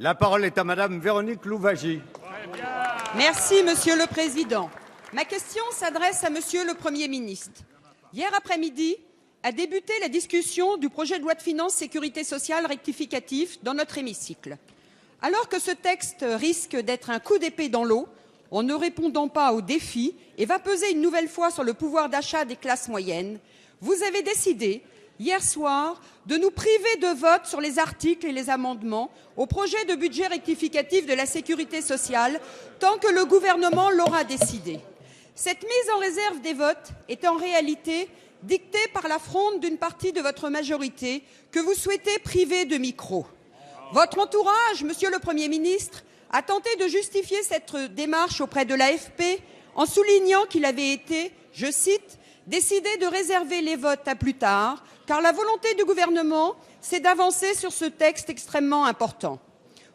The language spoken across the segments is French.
La parole est à Madame Véronique Louwagie. Merci, Monsieur le Président. Ma question s'adresse à Monsieur le Premier ministre. Hier après-midi a débuté la discussion du projet de loi de finances sécurité sociale rectificatif dans notre hémicycle. Alors que ce texte risque d'être un coup d'épée dans l'eau, en ne répondant pas aux défis et va peser une nouvelle fois sur le pouvoir d'achat des classes moyennes, vous avez décidé, hier soir, de nous priver de vote sur les articles et les amendements au projet de budget rectificatif de la sécurité sociale tant que le gouvernement l'aura décidé. Cette mise en réserve des votes est en réalité dictée par la fronde d'une partie de votre majorité que vous souhaitez priver de micro. Votre entourage, Monsieur le Premier ministre, a tenté de justifier cette démarche auprès de l'AFP en soulignant qu'il avait été, je cite, « décidé de réserver les votes à plus tard, car la volonté du gouvernement, c'est d'avancer sur ce texte extrêmement important. »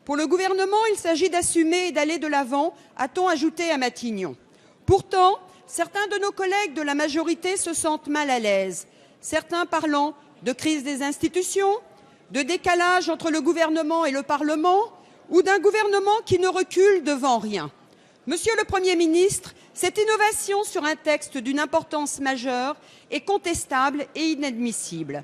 Pour le gouvernement, il s'agit d'assumer et d'aller de l'avant, a-t-on ajouté à Matignon. Pourtant, certains de nos collègues de la majorité se sentent mal à l'aise, certains parlant de crise des institutions, de décalage entre le gouvernement et le Parlement, ou d'un gouvernement qui ne recule devant rien. Monsieur le Premier ministre, cette innovation sur un texte d'une importance majeure est contestable et inadmissible.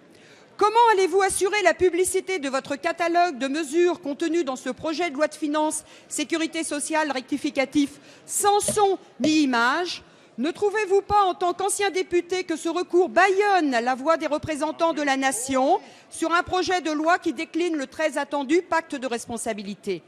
Comment allez-vous assurer la publicité de votre catalogue de mesures contenues dans ce projet de loi de finances sécurité sociale rectificatif sans son ni image? Ne trouvez-vous pas, en tant qu'ancien député, que ce recours bâillonne la voix des représentants de la nation sur un projet de loi qui décline le très attendu pacte de responsabilité?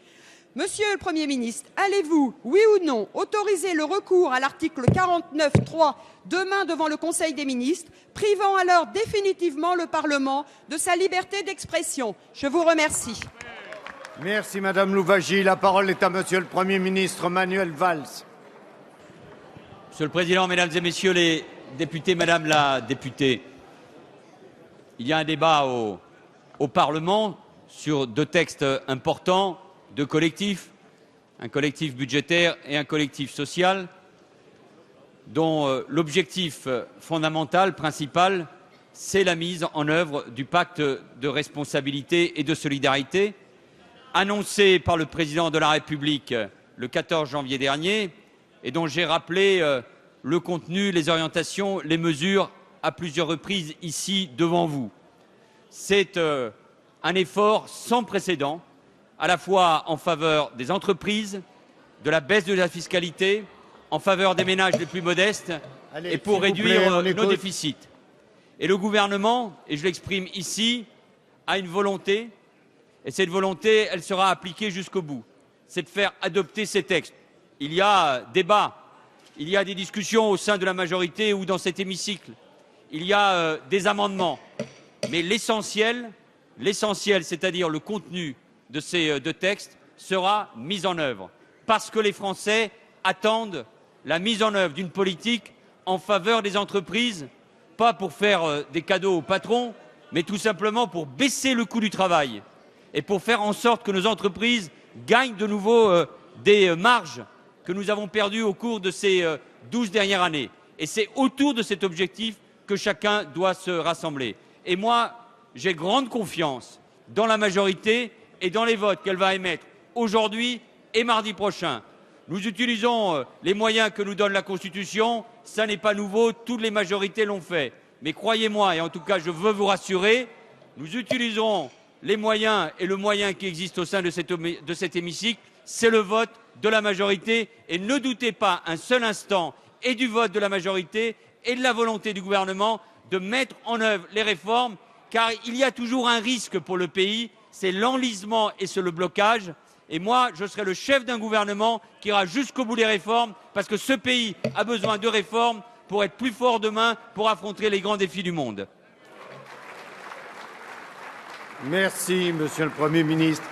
Monsieur le Premier ministre, allez-vous, oui ou non, autoriser le recours à l'article 49.3 demain devant le Conseil des ministres, privant alors définitivement le Parlement de sa liberté d'expression? Je vous remercie. Merci Madame Louwagie. La parole est à Monsieur le Premier ministre Manuel Valls. Monsieur le Président, Mesdames et Messieurs les députés, Madame la députée, il y a un débat au Parlement sur deux textes importants, deux collectifs, un collectif budgétaire et un collectif social, dont l'objectif fondamental, principal, c'est la mise en œuvre du pacte de responsabilité et de solidarité, annoncé par le Président de la République le 14 janvier dernier, et dont j'ai rappelé le contenu, les orientations, les mesures à plusieurs reprises ici devant vous. C'est un effort sans précédent, à la fois en faveur des entreprises, de la baisse de la fiscalité, en faveur des ménages les plus modestes et pour réduire nos déficits. Et le gouvernement, et je l'exprime ici, a une volonté, et cette volonté, elle sera appliquée jusqu'au bout, c'est de faire adopter ces textes. Il y a débat, il y a des discussions au sein de la majorité ou dans cet hémicycle, il y a des amendements, mais l'essentiel, c'est-à-dire le contenu de ces deux textes, sera mis en œuvre, parce que les Français attendent la mise en œuvre d'une politique en faveur des entreprises, pas pour faire des cadeaux aux patrons, mais tout simplement pour baisser le coût du travail et pour faire en sorte que nos entreprises gagnent de nouveau des marges que nous avons perdues au cours de ces 12 dernières années. Et c'est autour de cet objectif que chacun doit se rassembler. Et moi, j'ai grande confiance dans la majorité et dans les votes qu'elle va émettre aujourd'hui et mardi prochain. Nous utilisons les moyens que nous donne la Constitution, ça n'est pas nouveau, toutes les majorités l'ont fait. Mais croyez-moi, et en tout cas je veux vous rassurer, nous utilisons les moyens et le moyen qui existe au sein de cet hémicycle, c'est le vote de la majorité. Et ne doutez pas un seul instant et du vote de la majorité et de la volonté du gouvernement de mettre en œuvre les réformes, car il y a toujours un risque pour le pays, c'est l'enlisement et c'est le blocage. Et moi, je serai le chef d'un gouvernement qui ira jusqu'au bout des réformes, parce que ce pays a besoin de réformes pour être plus fort demain, pour affronter les grands défis du monde. Merci, Monsieur le Premier ministre.